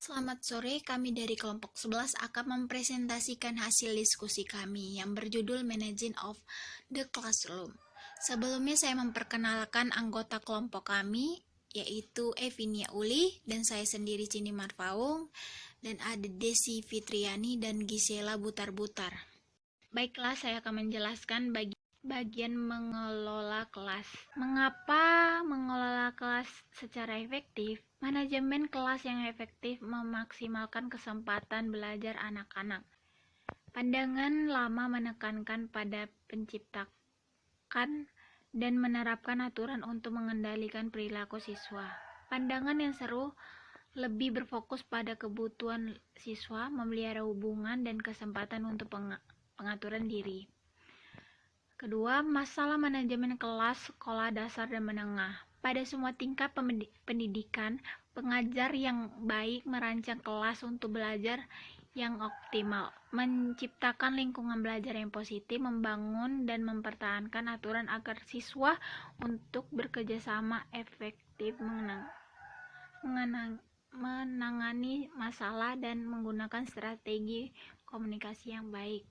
Selamat sore, kami dari kelompok 11 akan mempresentasikan hasil diskusi kami yang berjudul Managing of the Classroom. Sebelumnya saya memperkenalkan anggota kelompok kami, yaitu Evinia Uli dan saya sendiri Cini Marfaung, dan ada Desi Fitriani dan Gisela Butar-Butar. Baiklah, saya akan menjelaskan bagian mengelola kelas. Mengapa mengelola kelas secara efektif? Manajemen kelas yang efektif memaksimalkan kesempatan belajar anak-anak. Pandangan lama menekankan pada penciptakan dan menerapkan aturan untuk mengendalikan perilaku siswa. Pandangan yang seru lebih berfokus pada kebutuhan siswa, memelihara hubungan, dan kesempatan untuk pengaturan diri. Kedua, masalah manajemen kelas sekolah dasar dan menengah. Pada semua tingkat pendidikan, pengajar yang baik merancang kelas untuk belajar yang optimal, menciptakan lingkungan belajar yang positif, membangun dan mempertahankan aturan agar siswa untuk bekerjasama efektif menangani masalah dan menggunakan strategi komunikasi yang baik.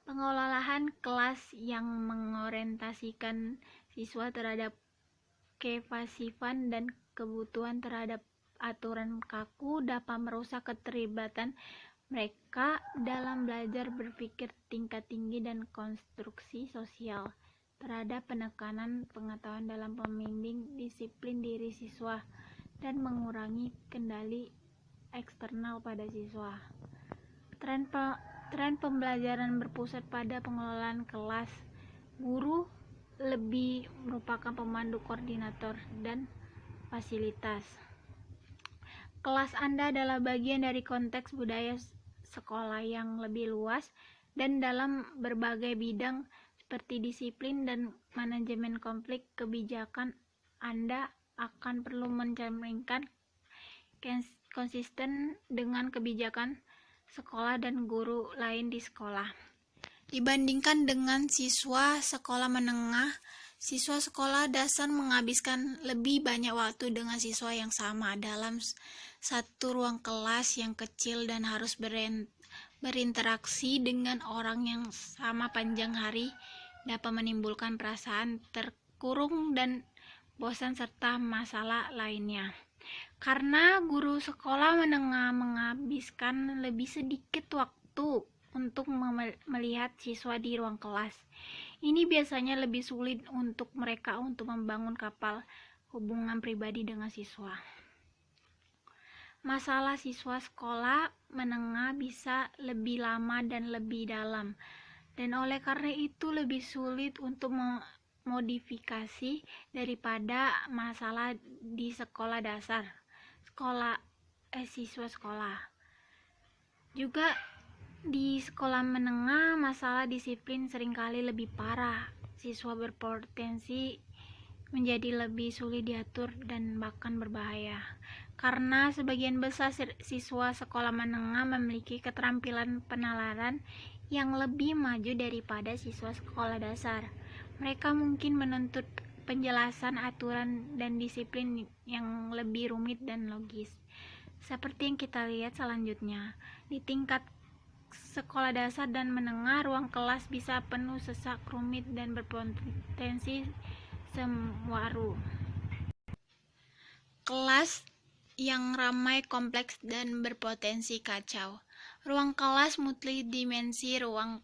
Pengelolaan kelas yang mengorientasikan siswa terhadap kepasifan dan kebutuhan terhadap aturan kaku dapat merusak keterlibatan mereka dalam belajar berpikir tingkat tinggi dan konstruksi sosial terhadap penekanan pengetahuan dalam membimbing disiplin diri siswa dan mengurangi kendali eksternal pada siswa. Tren pembelajaran berpusat pada pengelolaan kelas. Guru lebih merupakan pemandu koordinator dan fasilitas. Kelas Anda adalah bagian dari konteks budaya sekolah yang lebih luas dan dalam berbagai bidang seperti disiplin dan manajemen konflik kebijakan Anda akan perlu mencerminkan konsisten dengan kebijakan sekolah dan guru lain di sekolah. Dibandingkan dengan siswa sekolah menengah, siswa sekolah dasar menghabiskan lebih banyak waktu dengan siswa yang sama dalam satu ruang kelas yang kecil dan harus berinteraksi dengan orang yang sama panjang hari dapat menimbulkan perasaan terkurung dan bosan serta masalah lainnya. Karena guru sekolah menengah menghabiskan lebih sedikit waktu untuk melihat siswa di ruang kelas. Ini biasanya lebih sulit untuk mereka untuk membangun kapal hubungan pribadi dengan siswa. Masalah siswa sekolah menengah bisa lebih lama dan lebih dalam, dan oleh karena itu lebih sulit untuk modifikasi daripada masalah di sekolah dasar. Siswa sekolah. Juga di sekolah menengah, masalah disiplin seringkali lebih parah. Siswa berpotensi menjadi lebih sulit diatur dan bahkan berbahaya. Karena sebagian besar siswa sekolah menengah memiliki keterampilan penalaran yang lebih maju daripada siswa sekolah dasar. Mereka mungkin menuntut penjelasan aturan dan disiplin yang lebih rumit dan logis. Seperti yang kita lihat selanjutnya, di tingkat sekolah dasar dan menengah, ruang kelas bisa penuh sesak, rumit, dan berpotensi semu. Kelas yang ramai, kompleks, dan berpotensi kacau. Ruang kelas multidimensi. Ruang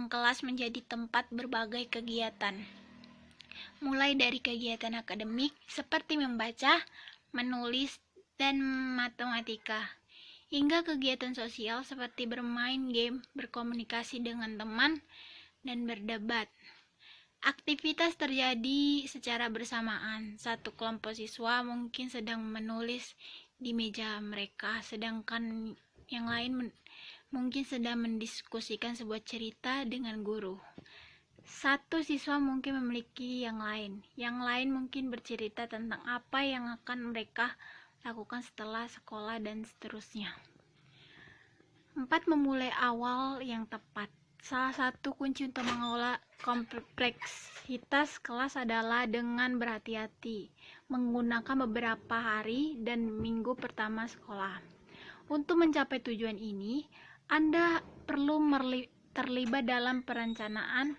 kelas menjadi tempat berbagai kegiatan, mulai dari kegiatan akademik seperti membaca, menulis, dan matematika, hingga kegiatan sosial seperti bermain game, berkomunikasi dengan teman, dan berdebat. Aktivitas terjadi secara bersamaan. Satu kelompok siswa mungkin sedang menulis di meja mereka, sedangkan yang lain mungkin sedang mendiskusikan sebuah cerita dengan guru. Satu siswa mungkin memiliki yang lain mungkin bercerita tentang apa yang akan mereka lakukan setelah sekolah dan seterusnya. 4. Memulai awal yang tepat. Salah satu kunci untuk mengelola kompleksitas kelas adalah dengan berhati-hati, menggunakan beberapa hari dan minggu pertama sekolah. Untuk mencapai tujuan ini, Anda perlu terlibat dalam perencanaan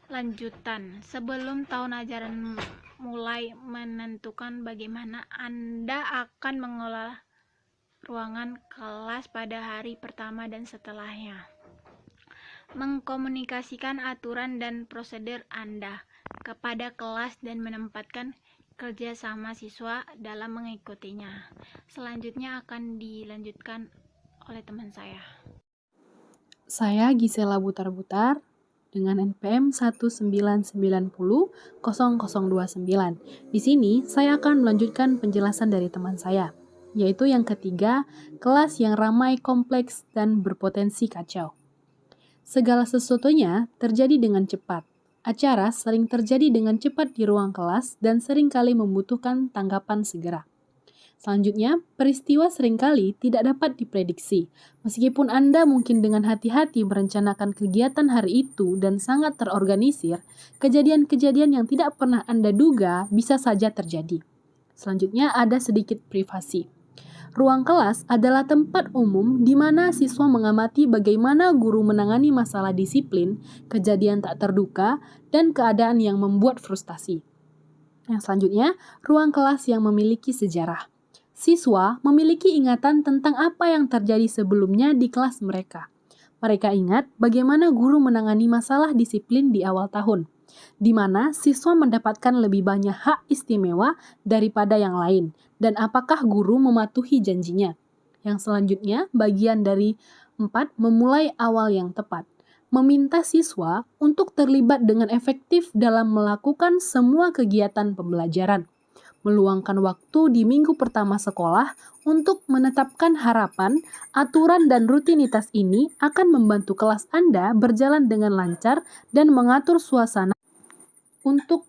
lanjutan sebelum tahun ajaran mulai, menentukan bagaimana Anda akan mengelola ruangan kelas pada hari pertama dan setelahnya. Mengkomunikasikan aturan dan prosedur Anda kepada kelas dan menempatkan kerjasama siswa dalam mengikutinya. Selanjutnya akan dilanjutkan oleh teman saya. Saya Gisela Butar-Butar dengan NPM 1990029. Di sini saya akan melanjutkan penjelasan dari teman saya, yaitu yang ketiga, kelas yang ramai, kompleks, dan berpotensi kacau. Segala sesuatunya terjadi dengan cepat. Acara sering terjadi dengan cepat di ruang kelas dan seringkali membutuhkan tanggapan segera. Selanjutnya, peristiwa seringkali tidak dapat diprediksi. Meskipun Anda mungkin dengan hati-hati merencanakan kegiatan hari itu dan sangat terorganisir, kejadian-kejadian yang tidak pernah Anda duga bisa saja terjadi. Selanjutnya, ada sedikit privasi. Ruang kelas adalah tempat umum di mana siswa mengamati bagaimana guru menangani masalah disiplin, kejadian tak terduga, dan keadaan yang membuat frustasi. Yang selanjutnya, ruang kelas yang memiliki sejarah. Siswa memiliki ingatan tentang apa yang terjadi sebelumnya di kelas mereka. Mereka ingat bagaimana guru menangani masalah disiplin di awal tahun, di mana siswa mendapatkan lebih banyak hak istimewa daripada yang lain, dan apakah guru mematuhi janjinya. Yang selanjutnya, bagian dari 4, memulai awal yang tepat. Meminta siswa untuk terlibat dengan efektif dalam melakukan semua kegiatan pembelajaran. Meluangkan waktu di minggu pertama sekolah untuk menetapkan harapan, aturan dan rutinitas ini akan membantu kelas Anda berjalan dengan lancar dan mengatur suasana untuk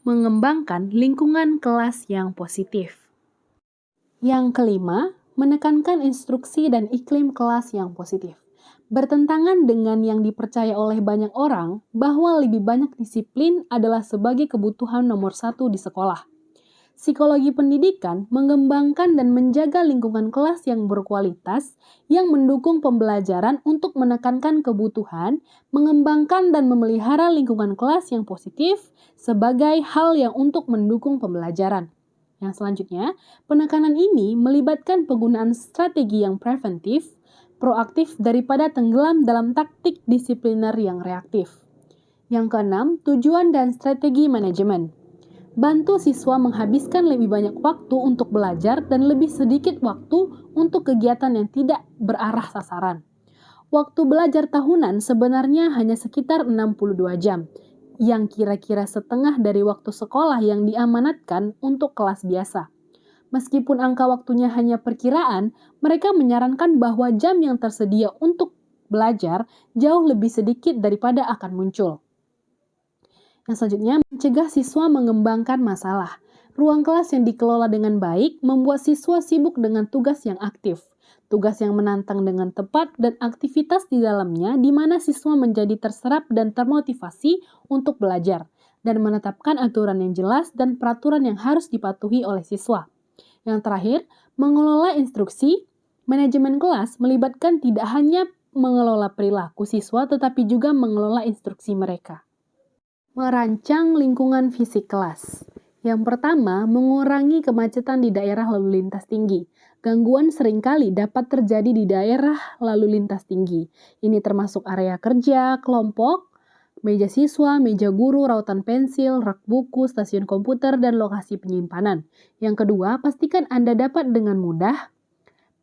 mengembangkan lingkungan kelas yang positif. Yang kelima, menekankan instruksi dan iklim kelas yang positif. Bertentangan dengan yang dipercaya oleh banyak orang bahwa lebih banyak disiplin adalah sebagai kebutuhan nomor 1 di sekolah. Psikologi pendidikan mengembangkan dan menjaga lingkungan kelas yang berkualitas yang mendukung pembelajaran untuk menekankan kebutuhan, mengembangkan dan memelihara lingkungan kelas yang positif sebagai hal yang untuk mendukung pembelajaran. Yang selanjutnya, penekanan ini melibatkan penggunaan strategi yang preventif, proaktif daripada tenggelam dalam taktik disipliner yang reaktif. Yang keenam, tujuan dan strategi manajemen. Bantu siswa menghabiskan lebih banyak waktu untuk belajar dan lebih sedikit waktu untuk kegiatan yang tidak berarah sasaran. Waktu belajar tahunan sebenarnya hanya sekitar 62 jam, yang kira-kira setengah dari waktu sekolah yang diamanatkan untuk kelas biasa. Meskipun angka waktunya hanya perkiraan, mereka menyarankan bahwa jam yang tersedia untuk belajar jauh lebih sedikit daripada akan muncul. Yang selanjutnya, mencegah siswa mengembangkan masalah. Ruang kelas yang dikelola dengan baik membuat siswa sibuk dengan tugas yang aktif, tugas yang menantang dengan tepat, dan aktivitas di dalamnya di mana siswa menjadi terserap dan termotivasi untuk belajar, dan menetapkan aturan yang jelas dan peraturan yang harus dipatuhi oleh siswa. Yang terakhir, mengelola instruksi. Manajemen kelas melibatkan tidak hanya mengelola perilaku siswa, tetapi juga mengelola instruksi mereka. Merancang lingkungan fisik kelas. Yang pertama, mengurangi kemacetan di daerah lalu lintas tinggi. Gangguan seringkali dapat terjadi di daerah lalu lintas tinggi. Ini termasuk area kerja, kelompok, meja siswa, meja guru, rautan pensil, rak buku, stasiun komputer, dan lokasi penyimpanan. Yang kedua, pastikan Anda dapat dengan mudah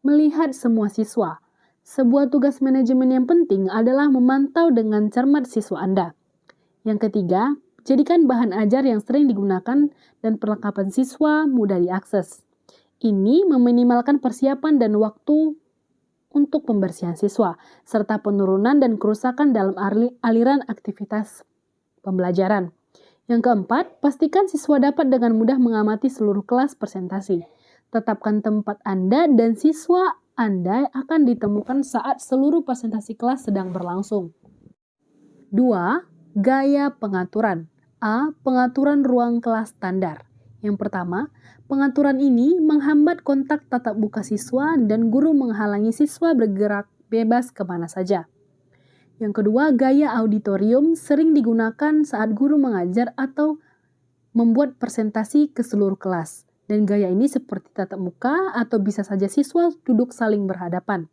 melihat semua siswa. Sebuah tugas manajemen yang penting adalah memantau dengan cermat siswa Anda. Yang ketiga, jadikan bahan ajar yang sering digunakan dan perlengkapan siswa mudah diakses. Ini meminimalkan persiapan dan waktu untuk pembersihan siswa, serta penurunan dan kerusakan dalam aliran aktivitas pembelajaran. Yang keempat, pastikan siswa dapat dengan mudah mengamati seluruh kelas presentasi. Tetapkan tempat Anda dan siswa Anda akan ditemukan saat seluruh presentasi kelas sedang berlangsung. 2. Gaya pengaturan. A. Pengaturan ruang kelas standar. Yang pertama, pengaturan ini menghambat kontak tatap muka siswa dan guru menghalangi siswa bergerak bebas kemana saja. Yang kedua, gaya auditorium sering digunakan saat guru mengajar atau membuat presentasi ke seluruh kelas. Dan gaya ini seperti tatap muka atau bisa saja siswa duduk saling berhadapan.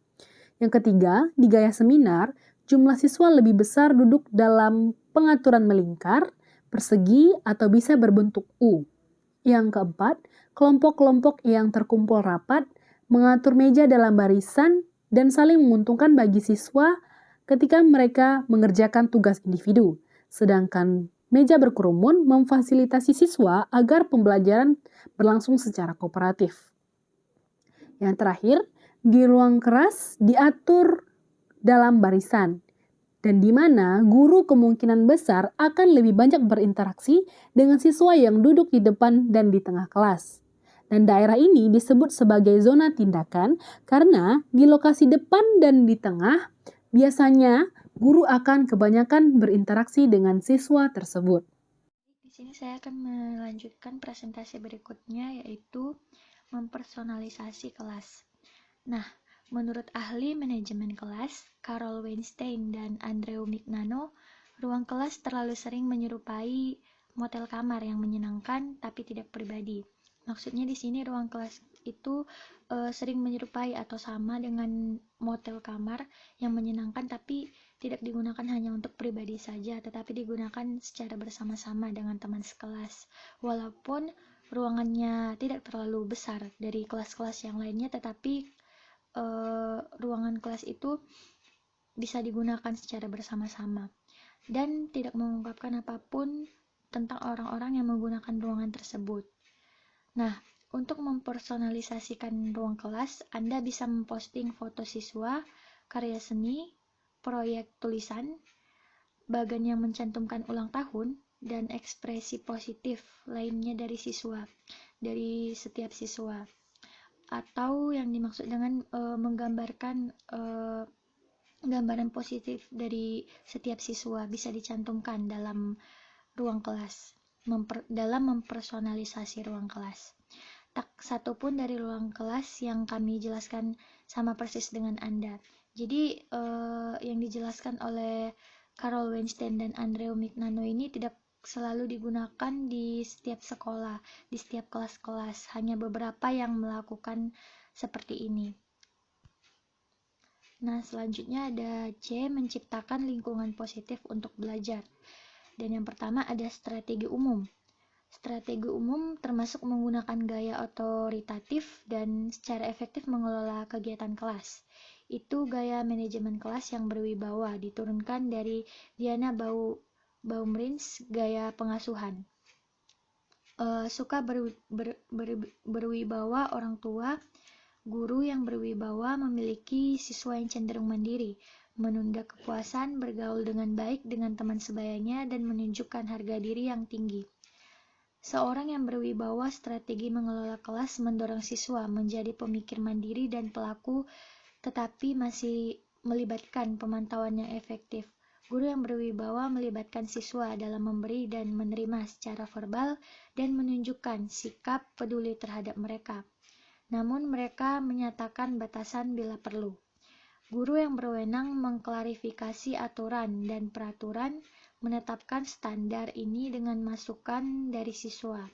Yang ketiga, di gaya seminar, jumlah siswa lebih besar duduk dalam pengaturan melingkar, persegi, atau bisa berbentuk U. Yang keempat, kelompok-kelompok yang terkumpul rapat, mengatur meja dalam barisan, dan saling menguntungkan bagi siswa ketika mereka mengerjakan tugas individu. Sedangkan meja berkerumun memfasilitasi siswa agar pembelajaran berlangsung secara kooperatif. Yang terakhir, di ruang kelas diatur dalam barisan, dan di mana guru kemungkinan besar akan lebih banyak berinteraksi dengan siswa yang duduk di depan dan di tengah kelas. Dan daerah ini disebut sebagai zona tindakan karena di lokasi depan dan di tengah biasanya guru akan kebanyakan berinteraksi dengan siswa tersebut. Di sini saya akan melanjutkan presentasi berikutnya, yaitu mempersonalisasi kelas. Nah, menurut ahli manajemen kelas, Carol Weinstein dan Andrew Mignano, ruang kelas terlalu sering menyerupai motel kamar yang menyenangkan tapi tidak pribadi. Maksudnya di sini ruang kelas itu sering menyerupai atau sama dengan motel kamar yang menyenangkan tapi tidak digunakan hanya untuk pribadi saja, tetapi digunakan secara bersama-sama dengan teman sekelas. Walaupun ruangannya tidak terlalu besar dari kelas-kelas yang lainnya, tetapi ruangan kelas itu bisa digunakan secara bersama-sama dan tidak mengungkapkan apapun tentang orang-orang yang menggunakan ruangan tersebut. Nah, untuk mempersonalisasikan ruang kelas, Anda bisa memposting foto siswa, karya seni, proyek tulisan, bagan yang mencantumkan ulang tahun, dan ekspresi positif lainnya dari setiap siswa. Atau yang dimaksud dengan menggambarkan gambaran positif dari setiap siswa bisa dicantumkan dalam ruang kelas, dalam mempersonalisasi ruang kelas. Tak satu pun dari ruang kelas yang kami jelaskan sama persis dengan Anda. Jadi yang dijelaskan oleh Carol Weinstein dan Andrew Mignano ini tidak selalu digunakan di setiap sekolah, di setiap kelas-kelas. Hanya beberapa yang melakukan seperti ini. Nah, selanjutnya ada C, menciptakan lingkungan positif untuk belajar. Dan yang pertama ada strategi umum. Strategi umum termasuk menggunakan gaya otoritatif dan secara efektif mengelola kegiatan kelas. Itu gaya manajemen kelas yang berwibawa, diturunkan dari Diana Baumrins, gaya pengasuhan. Suka berwibawa orang tua, guru yang berwibawa memiliki siswa yang cenderung mandiri, menunda kepuasan, bergaul dengan baik dengan teman sebayanya, dan menunjukkan harga diri yang tinggi. Seorang yang berwibawa strategi mengelola kelas mendorong siswa menjadi pemikir mandiri dan pelaku, tetapi masih melibatkan pemantauan yang efektif. Guru yang berwibawa melibatkan siswa dalam memberi dan menerima secara verbal dan menunjukkan sikap peduli terhadap mereka. Namun mereka menyatakan batasan bila perlu. Guru yang berwenang mengklarifikasi aturan dan peraturan, menetapkan standar ini dengan masukan dari siswa.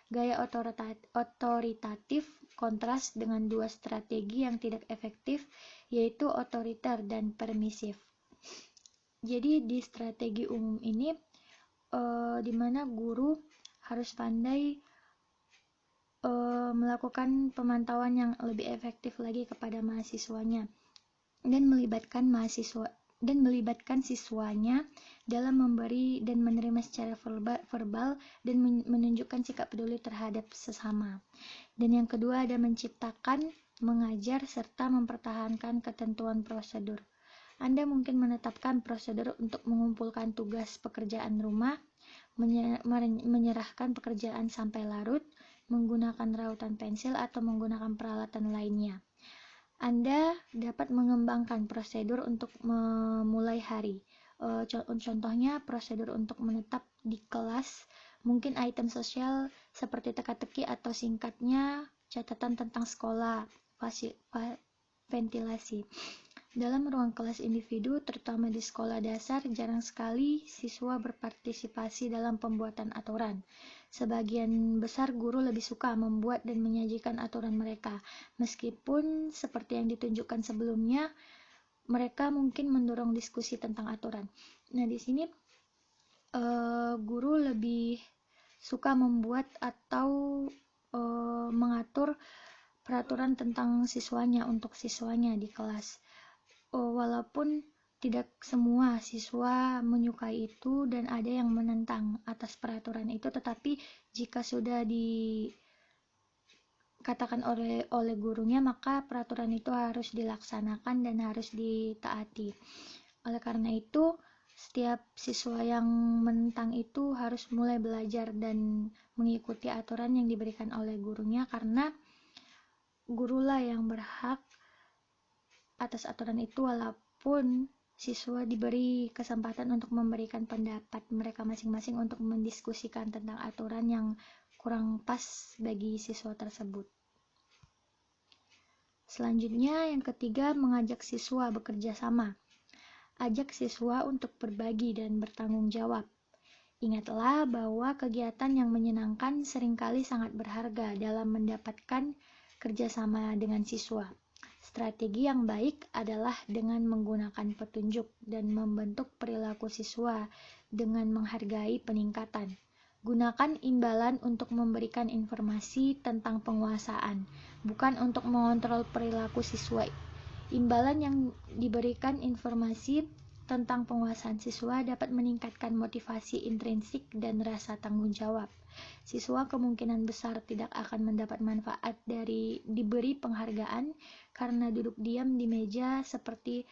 Gaya otoritatif kontras dengan dua strategi yang tidak efektif, yaitu otoriter dan permisif. Jadi di strategi umum ini di mana guru harus pandai melakukan pemantauan yang lebih efektif lagi kepada mahasiswanya dan melibatkan siswanya dalam memberi dan menerima secara verbal dan menunjukkan sikap peduli terhadap sesama. Dan yang kedua ada menciptakan, mengajar, serta mempertahankan ketentuan prosedur. Anda mungkin menetapkan prosedur untuk mengumpulkan tugas pekerjaan rumah, menyerahkan pekerjaan sampai larut, menggunakan rautan pensil atau menggunakan peralatan lainnya. Anda dapat mengembangkan prosedur untuk memulai hari. Contohnya prosedur untuk menetap di kelas, mungkin item sosial seperti teka-teki atau singkatnya catatan tentang sekolah, ventilasi. Dalam ruang kelas individu, terutama di sekolah dasar, jarang sekali siswa berpartisipasi dalam pembuatan aturan. Sebagian besar guru lebih suka membuat dan menyajikan aturan mereka, meskipun seperti yang ditunjukkan sebelumnya, mereka mungkin mendorong diskusi tentang aturan. Nah, di sini guru lebih suka membuat atau mengatur peraturan tentang siswanya untuk siswanya di kelas. Walaupun tidak semua siswa menyukai itu dan ada yang menentang atas peraturan itu, tetapi jika sudah dikatakan oleh gurunya, maka peraturan itu harus dilaksanakan dan harus ditaati. Oleh karena itu, setiap siswa yang menentang itu harus mulai belajar dan mengikuti aturan yang diberikan oleh gurunya, karena gurulah yang berhak atas aturan itu, walaupun siswa diberi kesempatan untuk memberikan pendapat mereka masing-masing untuk mendiskusikan tentang aturan yang kurang pas bagi siswa tersebut. Selanjutnya, yang ketiga, mengajak siswa bekerja sama. Ajak siswa untuk berbagi dan bertanggung jawab. Ingatlah bahwa kegiatan yang menyenangkan seringkali sangat berharga dalam mendapatkan kerjasama dengan siswa. Strategi yang baik adalah dengan menggunakan petunjuk dan membentuk perilaku siswa dengan menghargai peningkatan. Gunakan imbalan untuk memberikan informasi tentang penguasaan, bukan untuk mengontrol perilaku siswa. Imbalan yang diberikan informasi tentang penguasaan siswa dapat meningkatkan motivasi intrinsik dan rasa tanggung jawab. Siswa kemungkinan besar tidak akan mendapat manfaat dari diberi penghargaan karena duduk diam di meja seperti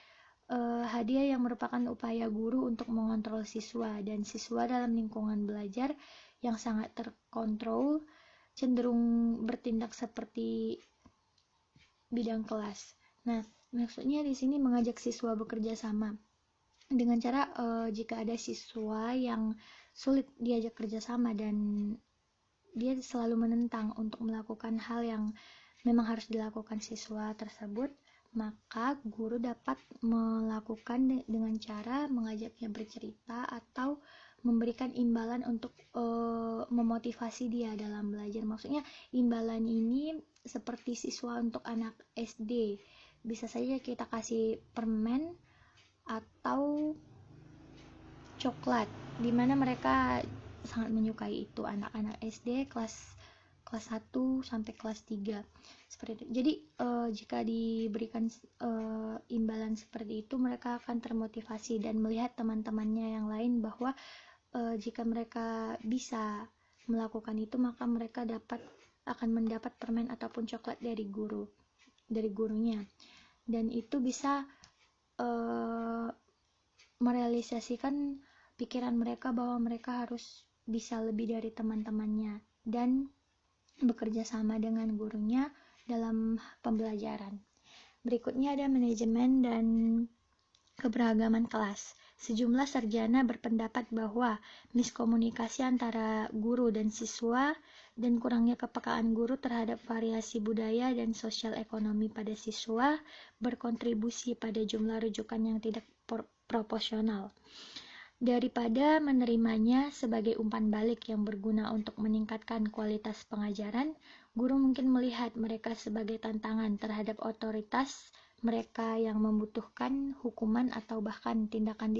hadiah yang merupakan upaya guru untuk mengontrol siswa, dan siswa dalam lingkungan belajar yang sangat terkontrol cenderung bertindak seperti bidang kelas. Nah, maksudnya di sini mengajak siswa bekerja sama dengan cara jika ada siswa yang sulit diajak kerjasama dan dia selalu menentang untuk melakukan hal yang memang harus dilakukan siswa tersebut, maka guru dapat melakukan dengan cara mengajaknya bercerita atau memberikan imbalan untuk memotivasi dia dalam belajar. Maksudnya imbalan ini seperti siswa untuk anak SD, bisa saja kita kasih permen atau coklat, dimana mereka sangat menyukai itu, anak-anak SD kelas 1 sampai kelas 3 seperti itu. Jadi jika diberikan imbalan seperti itu, mereka akan termotivasi dan melihat teman-temannya yang lain bahwa jika mereka bisa melakukan itu, maka mereka akan mendapat permen ataupun coklat dari gurunya, dan itu bisa merealisasikan pikiran mereka bahwa mereka harus bisa lebih dari teman-temannya dan bekerja sama dengan gurunya dalam pembelajaran. Berikutnya ada manajemen dan keberagaman kelas. Sejumlah sarjana berpendapat bahwa miskomunikasi antara guru dan siswa dan kurangnya kepekaan guru terhadap variasi budaya dan sosial ekonomi pada siswa berkontribusi pada jumlah rujukan yang tidak proporsional. Daripada menerimanya sebagai umpan balik yang berguna untuk meningkatkan kualitas pengajaran, guru mungkin melihat mereka sebagai tantangan terhadap otoritas mereka yang membutuhkan hukuman atau bahkan tindakan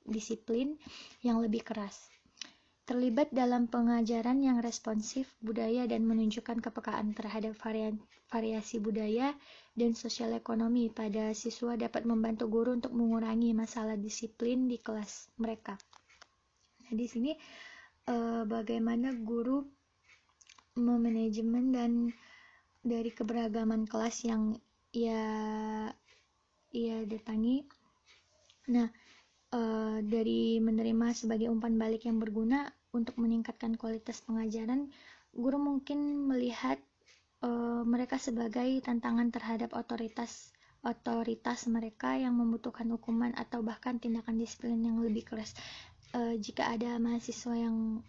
disiplin yang lebih keras. Terlibat dalam pengajaran yang responsif budaya dan menunjukkan kepekaan terhadap variasi budaya dan sosial ekonomi pada siswa dapat membantu guru untuk mengurangi masalah disiplin di kelas mereka. Nah, di sini bagaimana guru memanajemen dan dari keberagaman kelas yang ia datangi. Nah, dari menerima sebagai umpan balik yang berguna untuk meningkatkan kualitas pengajaran, guru mungkin melihat mereka sebagai tantangan terhadap otoritas otoritas mereka yang membutuhkan hukuman atau bahkan tindakan disiplin yang lebih keras. Jika ada mahasiswa yang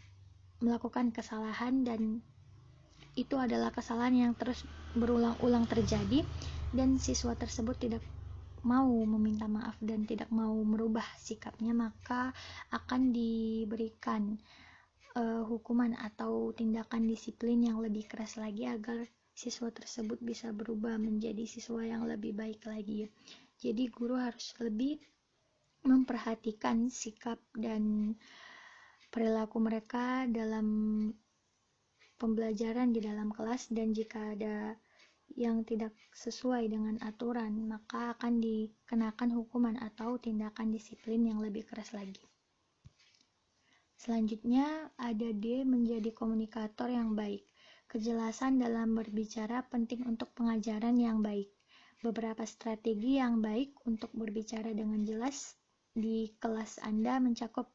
melakukan kesalahan dan itu adalah kesalahan yang terus berulang-ulang terjadi dan siswa tersebut tidak mau meminta maaf dan tidak mau merubah sikapnya, maka akan diberikan hukuman atau tindakan disiplin yang lebih keras lagi agar siswa tersebut bisa berubah menjadi siswa yang lebih baik lagi. Jadi guru harus lebih memperhatikan sikap dan perilaku mereka dalam pembelajaran di dalam kelas, dan jika ada yang tidak sesuai dengan aturan maka akan dikenakan hukuman atau tindakan disiplin yang lebih keras lagi. Selanjutnya ada D, menjadi komunikator yang baik. Kejelasan dalam berbicara penting untuk pengajaran yang baik. Beberapa strategi yang baik untuk berbicara dengan jelas di kelas Anda mencakup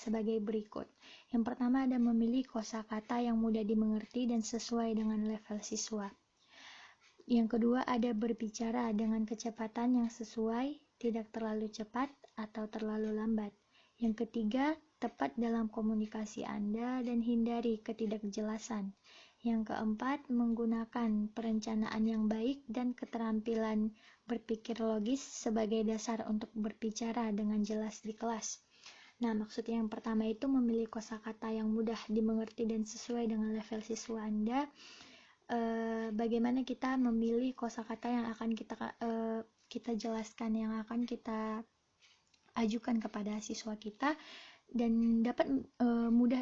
sebagai berikut. Yang pertama ada memilih kosakata yang mudah dimengerti dan sesuai dengan level siswa. Yang kedua ada berbicara dengan kecepatan yang sesuai, tidak terlalu cepat atau terlalu lambat. Yang ketiga, tepat dalam komunikasi Anda dan hindari ketidakjelasan. Yang keempat, menggunakan perencanaan yang baik dan keterampilan berpikir logis sebagai dasar untuk berbicara dengan jelas di kelas. Nah, maksud yang pertama itu memilih kosakata yang mudah dimengerti dan sesuai dengan level siswa Anda. Bagaimana kita memilih kosakata yang akan kita jelaskan, yang akan kita ajukan kepada siswa kita dan dapat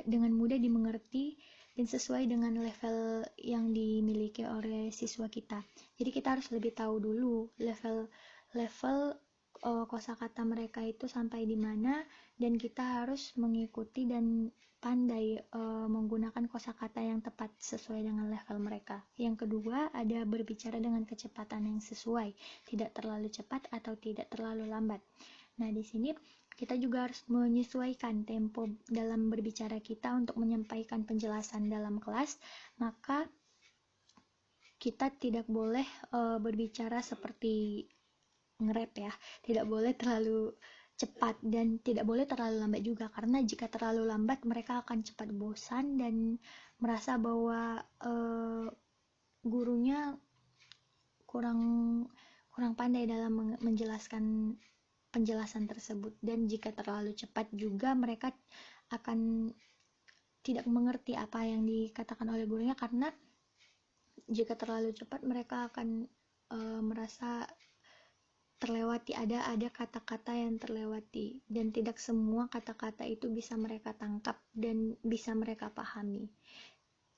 dengan mudah dimengerti dan sesuai dengan level yang dimiliki oleh siswa kita. Jadi kita harus lebih tahu dulu level kosakata mereka itu sampai di mana, dan kita harus mengikuti dan pandai menggunakan kosakata yang tepat sesuai dengan level mereka. Yang kedua ada berbicara dengan kecepatan yang sesuai, tidak terlalu cepat atau tidak terlalu lambat. Nah, di sini kita juga harus menyesuaikan tempo dalam berbicara kita untuk menyampaikan penjelasan dalam kelas. Maka kita tidak boleh berbicara seperti nge-rap ya, tidak boleh terlalu cepat dan tidak boleh terlalu lambat juga, karena jika terlalu lambat mereka akan cepat bosan dan merasa bahwa gurunya kurang pandai dalam menjelaskan penjelasan tersebut. Dan jika terlalu cepat juga mereka akan tidak mengerti apa yang dikatakan oleh gurunya, karena jika terlalu cepat mereka akan merasa terlewati, ada kata-kata yang terlewati dan tidak semua kata-kata itu bisa mereka tangkap dan bisa mereka pahami.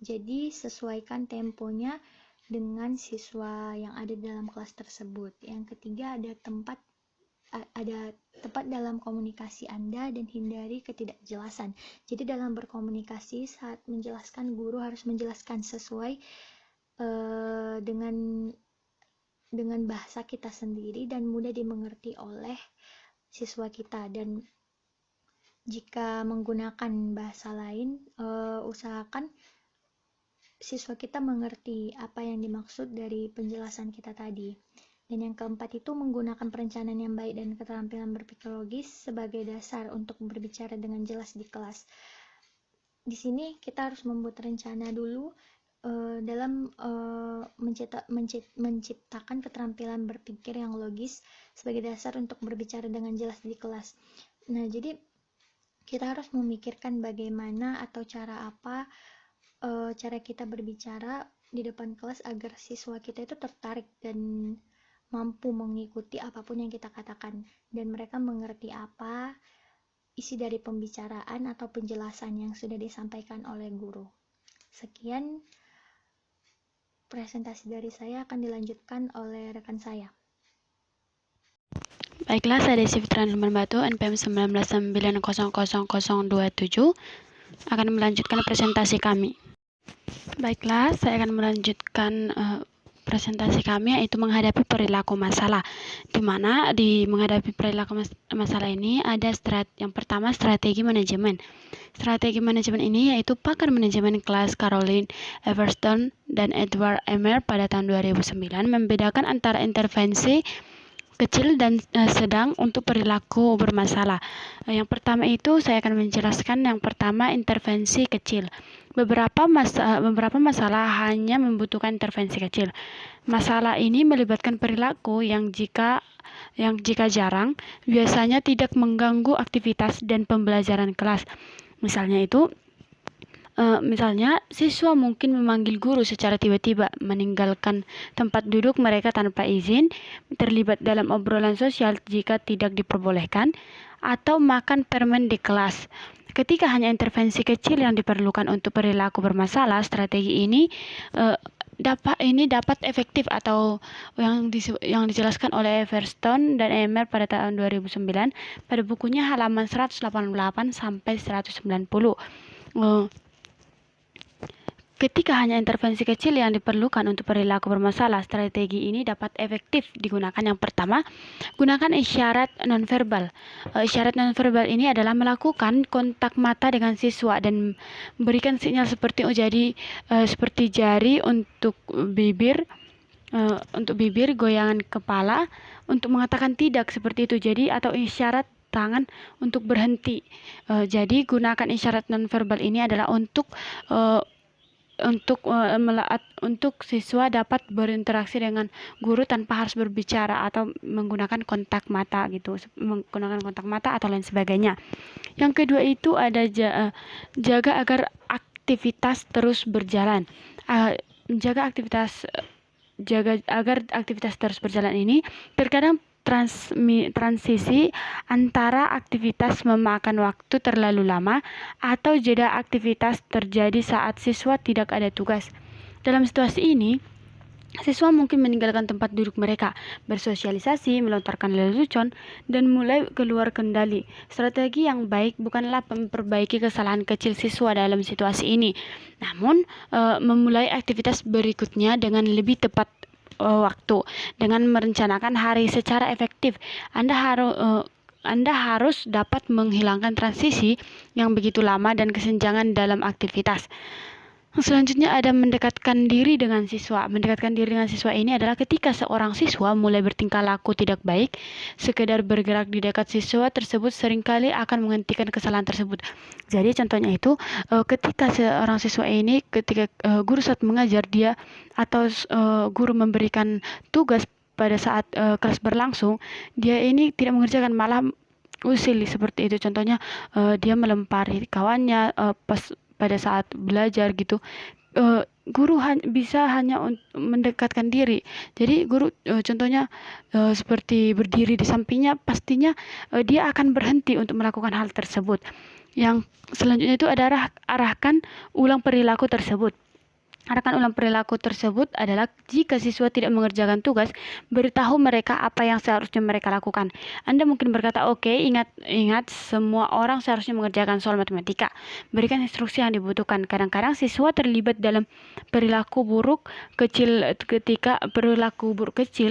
Jadi sesuaikan temponya dengan siswa yang ada dalam kelas tersebut. Yang ketiga ada tepat dalam komunikasi Anda dan hindari ketidakjelasan. Jadi dalam berkomunikasi saat menjelaskan, guru harus menjelaskan sesuai dengan bahasa kita sendiri dan mudah dimengerti oleh siswa kita. Dan jika menggunakan bahasa lain, usahakan siswa kita mengerti apa yang dimaksud dari penjelasan kita tadi. Dan yang keempat itu menggunakan perencanaan yang baik dan keterampilan berpikir logis sebagai dasar untuk berbicara dengan jelas di kelas. Di sini kita harus membuat rencana dulu dalam menciptakan keterampilan berpikir yang logis sebagai dasar untuk berbicara dengan jelas di kelas. Nah, jadi kita harus memikirkan bagaimana atau cara apa cara kita berbicara di depan kelas agar siswa kita itu tertarik dan mampu mengikuti apapun yang kita katakan, dan mereka mengerti apa isi dari pembicaraan atau penjelasan yang sudah disampaikan oleh guru. Sekian presentasi dari saya, akan dilanjutkan oleh rekan saya. Baiklah, saya Desi Fitran Luman Batu, NPM 19900027 akan melanjutkan presentasi kami. Baiklah, saya akan melanjutkan presentasi kami yaitu menghadapi perilaku masalah. Di mana di menghadapi perilaku masalah ini ada yang pertama strategi manajemen. Strategi manajemen ini yaitu pakar manajemen kelas Caroline Everston dan Edward Emer pada tahun 2009 membedakan antara intervensi kecil dan sedang untuk perilaku bermasalah. Yang pertama itu saya akan menjelaskan yang pertama intervensi kecil. Beberapa masalah hanya membutuhkan intervensi kecil. Masalah ini melibatkan perilaku yang jika jarang biasanya tidak mengganggu aktivitas dan pembelajaran kelas. Misalnya, siswa mungkin memanggil guru secara tiba-tiba, meninggalkan tempat duduk mereka tanpa izin, terlibat dalam obrolan sosial jika tidak diperbolehkan, atau makan permen di kelas. Ketika hanya intervensi kecil yang diperlukan untuk perilaku bermasalah, strategi ini dapat efektif atau yang dijelaskan oleh Everston dan Emer pada tahun 2009 pada bukunya halaman 188 sampai 190. Ketika hanya intervensi kecil yang diperlukan untuk perilaku bermasalah, strategi ini dapat efektif digunakan. Yang pertama, gunakan isyarat nonverbal. Isyarat nonverbal ini adalah melakukan kontak mata dengan siswa dan memberikan sinyal seperti jari untuk bibir, goyangan kepala untuk mengatakan tidak seperti itu. Jadi atau isyarat tangan untuk berhenti. Jadi gunakan isyarat nonverbal ini adalah untuk siswa dapat berinteraksi dengan guru tanpa harus berbicara atau menggunakan kontak mata atau lain sebagainya. Yang kedua itu ada jaga agar aktivitas terus berjalan. Agar aktivitas terus berjalan ini terkadang transisi antara aktivitas memakan waktu terlalu lama atau jeda aktivitas terjadi saat siswa tidak ada tugas. Dalam situasi ini, siswa mungkin meninggalkan tempat duduk mereka, bersosialisasi, melontarkan lelucon, dan mulai keluar kendali. Strategi yang baik bukanlah memperbaiki kesalahan kecil siswa dalam situasi ini, namun memulai aktivitas berikutnya dengan lebih tepat waktu. Dengan merencanakan hari secara efektif, Anda harus dapat menghilangkan transisi yang begitu lama dan kesenjangan dalam aktivitas. Selanjutnya ada mendekatkan diri dengan siswa. Mendekatkan diri dengan siswa ini adalah ketika seorang siswa mulai bertingkah laku tidak baik, sekedar bergerak di dekat siswa tersebut seringkali akan menghentikan kesalahan tersebut. Jadi contohnya itu ketika seorang siswa ini ketika guru saat mengajar dia atau guru memberikan tugas pada saat kelas berlangsung, dia ini tidak mengerjakan, malah usil seperti itu. Contohnya dia melempari kawannya pada saat belajar gitu. Guru bisa hanya mendekatkan diri. Jadi guru contohnya seperti berdiri di sampingnya, pastinya dia akan berhenti untuk melakukan hal tersebut. Yang selanjutnya itu adalah arahkan ulang perilaku tersebut. Arahkan ulang perilaku tersebut adalah jika siswa tidak mengerjakan tugas, beritahu mereka apa yang seharusnya mereka lakukan. Anda mungkin berkata, oke, ingat semua orang seharusnya mengerjakan soal matematika. Berikan instruksi yang dibutuhkan. Kadang-kadang siswa terlibat dalam perilaku buruk kecil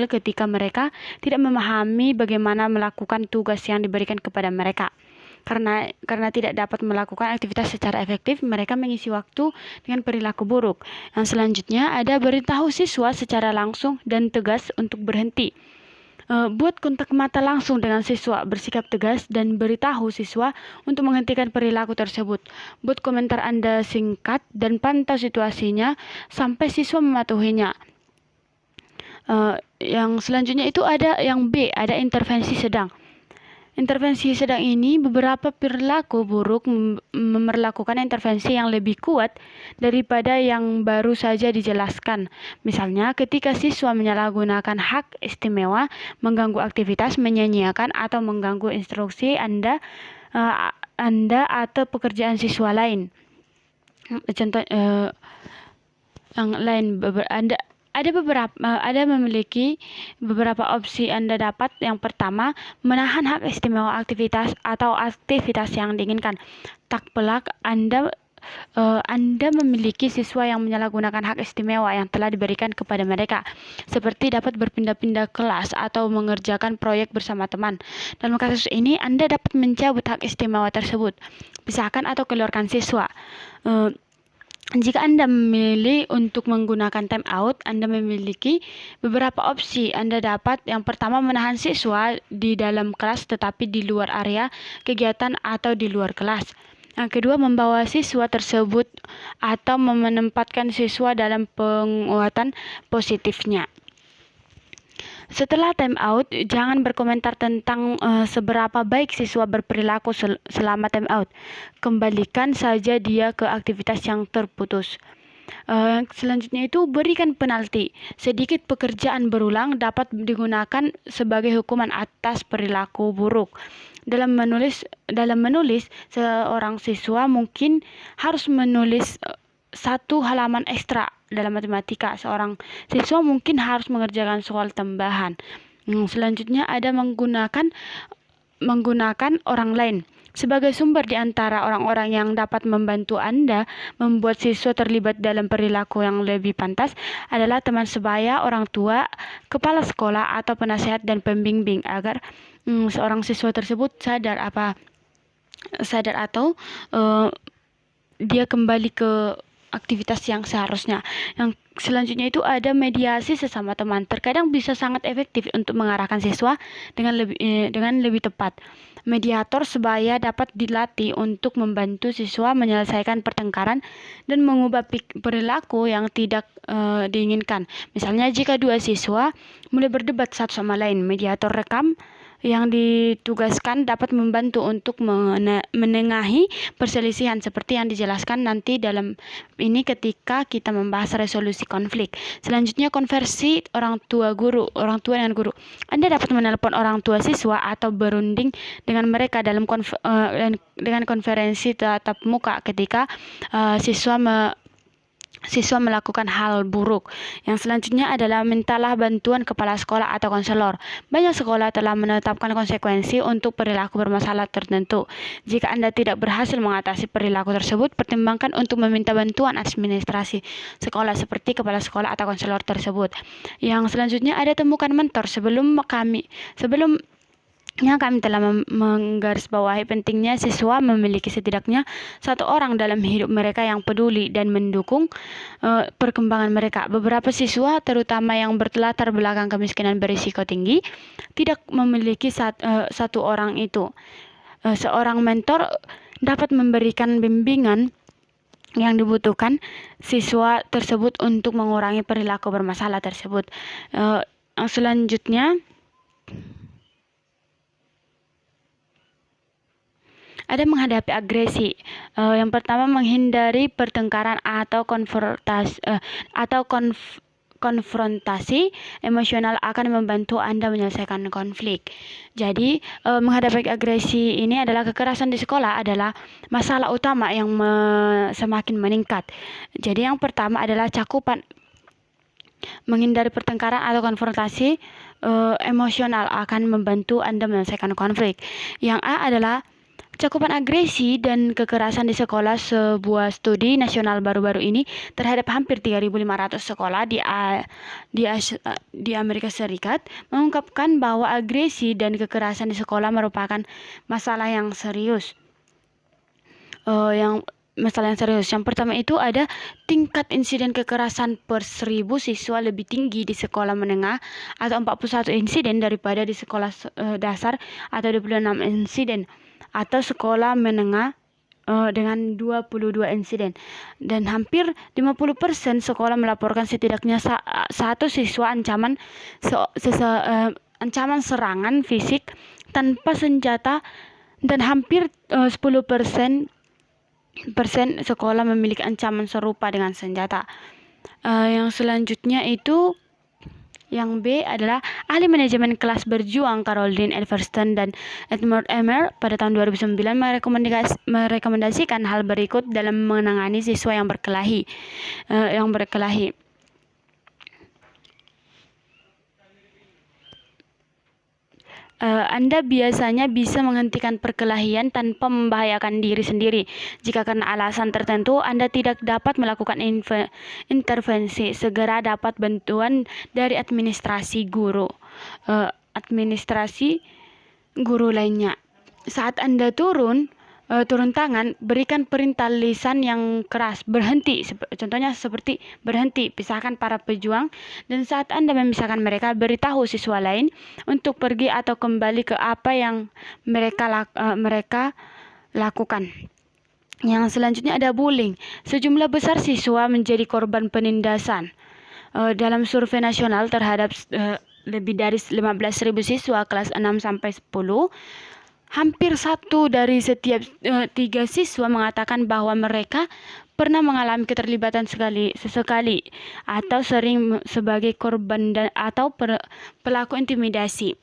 ketika mereka tidak memahami bagaimana melakukan tugas yang diberikan kepada mereka. Karena tidak dapat melakukan aktivitas secara efektif, mereka mengisi waktu dengan perilaku buruk. Yang selanjutnya ada beritahu siswa secara langsung dan tegas untuk berhenti. Buat kontak mata langsung dengan siswa, bersikap tegas dan beritahu siswa untuk menghentikan perilaku tersebut. Buat komentar Anda singkat dan pantau situasinya sampai siswa mematuhinya. Yang selanjutnya itu ada yang B, ada intervensi sedang. Intervensi sedang ini beberapa perilaku buruk memerlakukan intervensi yang lebih kuat daripada yang baru saja dijelaskan. Misalnya ketika siswa menyalahgunakan hak istimewa, mengganggu aktivitas, menyanyiakan atau mengganggu instruksi Anda atau pekerjaan siswa lain. Contoh yang lain, Anda memiliki beberapa opsi Anda dapat. Yang pertama, menahan hak istimewa aktivitas atau aktivitas yang diinginkan. Tak pelak Anda Anda memiliki siswa yang menyalahgunakan hak istimewa yang telah diberikan kepada mereka, seperti dapat berpindah-pindah kelas atau mengerjakan proyek bersama teman. Dalam kasus ini, Anda dapat mencabut hak istimewa tersebut, pisahkan atau keluarkan siswa. Jika Anda memilih untuk menggunakan time out, Anda memiliki beberapa opsi. Anda dapat yang pertama menahan siswa di dalam kelas tetapi di luar area kegiatan atau di luar kelas. Yang kedua, membawa siswa tersebut atau menempatkan siswa dalam penguatan positifnya. Setelah time out, jangan berkomentar tentang seberapa baik siswa berperilaku selama time out. Kembalikan saja dia ke aktivitas yang terputus. Selanjutnya itu berikan penalti. Sedikit pekerjaan berulang dapat digunakan sebagai hukuman atas perilaku buruk. Dalam menulis, seorang siswa mungkin harus menulis 1 halaman ekstra dalam matematika. Seorang siswa mungkin harus mengerjakan soal tambahan. Selanjutnya ada menggunakan orang lain sebagai sumber di antara orang-orang yang dapat membantu Anda membuat siswa terlibat dalam perilaku yang lebih pantas adalah teman sebaya, orang tua, kepala sekolah, atau penasehat dan pembimbing agar seorang siswa tersebut sadar atau dia kembali ke aktivitas yang seharusnya. Yang selanjutnya itu ada mediasi sesama teman. Terkadang bisa sangat efektif untuk mengarahkan siswa dengan lebih tepat. Mediator sebaya dapat dilatih untuk membantu siswa menyelesaikan pertengkaran dan mengubah perilaku yang tidak diinginkan. Misalnya jika 2 siswa mulai berdebat satu sama lain, mediator rekam yang ditugaskan dapat membantu untuk menengahi perselisihan seperti yang dijelaskan nanti dalam ini ketika kita membahas resolusi konflik. Selanjutnya, konversi orang tua dengan guru. Anda dapat menelpon orang tua siswa atau berunding dengan mereka dalam dengan konferensi tatap muka ketika siswa melakukan hal buruk. Yang selanjutnya adalah mintalah bantuan kepala sekolah atau konselor. Banyak sekolah telah menetapkan konsekuensi untuk perilaku bermasalah tertentu. Jika Anda tidak berhasil mengatasi perilaku tersebut, pertimbangkan untuk meminta bantuan administrasi sekolah seperti kepala sekolah atau konselor tersebut. Yang selanjutnya ada temukan mentor. Sebelumnya kami telah menggarisbawahi pentingnya siswa memiliki setidaknya 1 orang dalam hidup mereka yang peduli dan mendukung perkembangan mereka. Beberapa siswa, terutama yang berlatar belakang kemiskinan berisiko tinggi, tidak memiliki satu orang itu. Seorang mentor dapat memberikan bimbingan yang dibutuhkan siswa tersebut untuk mengurangi perilaku bermasalah tersebut. Selanjutnya ada menghadapi agresi. Yang pertama, menghindari pertengkaran atau konfrontasi emosional akan membantu Anda menyelesaikan konflik. Jadi, menghadapi agresi ini adalah kekerasan di sekolah adalah masalah utama yang semakin meningkat. Jadi, yang pertama adalah cakupan menghindari pertengkaran atau konfrontasi emosional akan membantu Anda menyelesaikan konflik. Yang A adalah cakupan agresi dan kekerasan di sekolah. Sebuah studi nasional baru-baru ini terhadap hampir 3.500 sekolah di Amerika Serikat mengungkapkan bahwa agresi dan kekerasan di sekolah merupakan masalah yang serius. Yang pertama itu ada tingkat insiden kekerasan per 1.000 siswa lebih tinggi di sekolah menengah atau 41 insiden daripada di sekolah dasar atau 26 insiden, atau sekolah menengah dengan 22 insiden. Dan hampir 50% sekolah melaporkan setidaknya satu siswa ancaman serangan fisik tanpa senjata, dan hampir 10% sekolah memiliki ancaman serupa dengan senjata. Yang selanjutnya itu yang B adalah ahli manajemen kelas berjuang Caroline Everston dan Edmund Emer pada tahun 2009 merekomendasikan hal berikut dalam menangani siswa yang berkelahi. Anda biasanya bisa menghentikan perkelahian tanpa membahayakan diri sendiri. Jika karena alasan tertentu Anda tidak dapat melakukan intervensi, segera dapat bantuan dari administrasi guru lainnya. Saat Anda turun tangan, berikan perintah lisan yang keras, berhenti, contohnya seperti berhenti, pisahkan para pejuang, dan saat Anda memisahkan mereka, beritahu siswa lain untuk pergi atau kembali ke apa yang mereka lakukan. Yang selanjutnya ada bullying. Sejumlah besar siswa menjadi korban penindasan. Dalam survei nasional terhadap lebih dari 15.000 siswa kelas 6 sampai 10, hampir 1 dari setiap 3 siswa mengatakan bahwa mereka pernah mengalami keterlibatan sesekali atau sering sebagai korban atau pelaku intimidasi.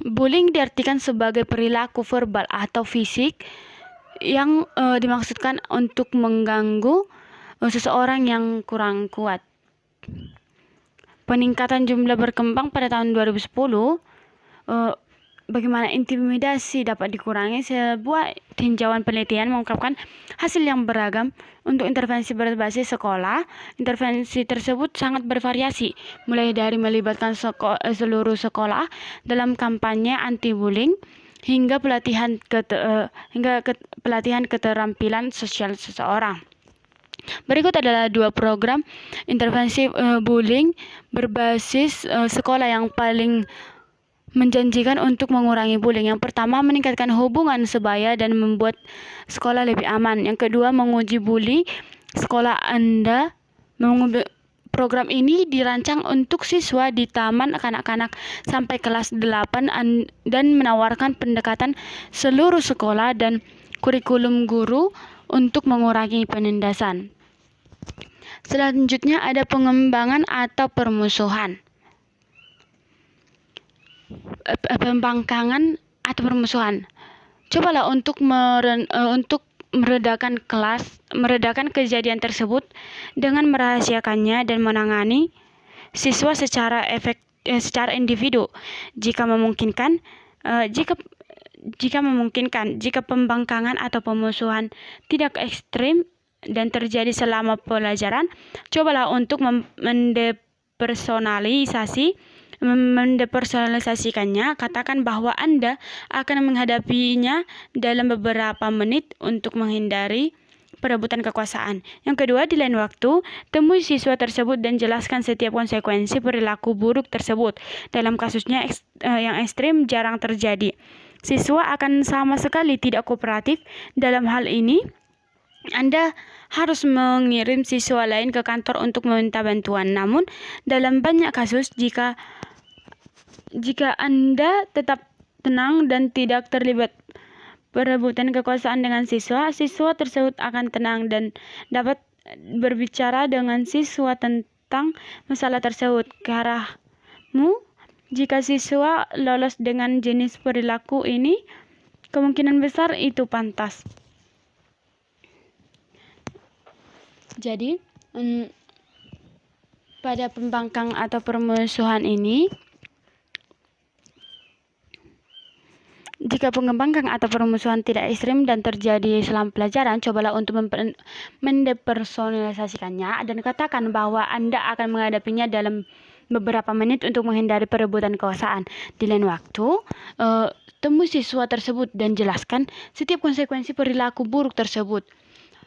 Bullying diartikan sebagai perilaku verbal atau fisik yang dimaksudkan untuk mengganggu seseorang yang kurang kuat. Peningkatan jumlah berkembang pada tahun 2010. Bagaimana intimidasi dapat dikurangi? Sebuah tinjauan penelitian mengungkapkan hasil yang beragam untuk intervensi berbasis sekolah. Intervensi tersebut sangat bervariasi, mulai dari melibatkan seluruh sekolah dalam kampanye anti-bullying hingga pelatihan keterampilan sosial seseorang. Berikut adalah 2 program intervensi bullying berbasis sekolah yang paling menjanjikan untuk mengurangi bullying. Yang pertama, meningkatkan hubungan sebaya dan membuat sekolah lebih aman. Yang kedua, menguji bully sekolah Anda. Program ini dirancang untuk siswa di taman kanak-kanak sampai kelas 8 dan menawarkan pendekatan seluruh sekolah dan kurikulum guru untuk mengurangi penindasan. Selanjutnya ada pengembangan atau permusuhan. Pembangkangan atau permusuhan. Cobalah untuk meredakan kejadian tersebut dengan merahasiakannya dan menangani siswa secara individu. Jika memungkinkan, jika pembangkangan atau pemusuhan tidak ekstrim dan terjadi selama pelajaran, cobalah untuk mendepersonalisasikannya. Katakan bahwa Anda akan menghadapinya dalam beberapa menit untuk menghindari perebutan kekuasaan. Yang kedua, di lain waktu, temui siswa tersebut dan jelaskan setiap konsekuensi perilaku buruk tersebut. Dalam kasusnya yang ekstrim jarang terjadi. Siswa akan sama sekali tidak kooperatif. Dalam hal ini, Anda harus mengirim siswa lain ke kantor untuk meminta bantuan. Namun, dalam banyak kasus, jika Anda tetap tenang dan tidak terlibat perebutan kekuasaan dengan siswa tersebut akan tenang dan dapat berbicara dengan siswa tentang masalah tersebut ke arahmu. Jika siswa lolos dengan jenis perilaku ini, kemungkinan besar itu pantas. Jadi, pada pembangkang atau permusuhan ini, jika pembangkang atau permusuhan tidak ekstrim dan terjadi selama pelajaran, cobalah untuk mendepersonalisasikannya dan katakan bahwa Anda akan menghadapinya dalam beberapa menit untuk menghindari perebutan kekuasaan. Di lain waktu, temui siswa tersebut dan jelaskan setiap konsekuensi perilaku buruk tersebut.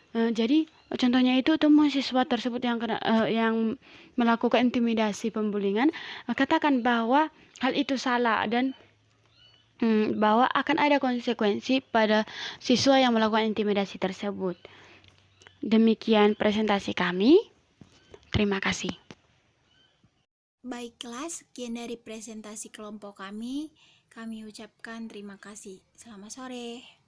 Jadi, contohnya itu temui siswa tersebut yang melakukan intimidasi pembulingan, katakan bahwa hal itu salah dan bahwa akan ada konsekuensi pada siswa yang melakukan intimidasi tersebut. Demikian presentasi kami. Terima kasih. Baiklah, sekian dari presentasi kelompok kami. Kami ucapkan terima kasih. Selamat sore.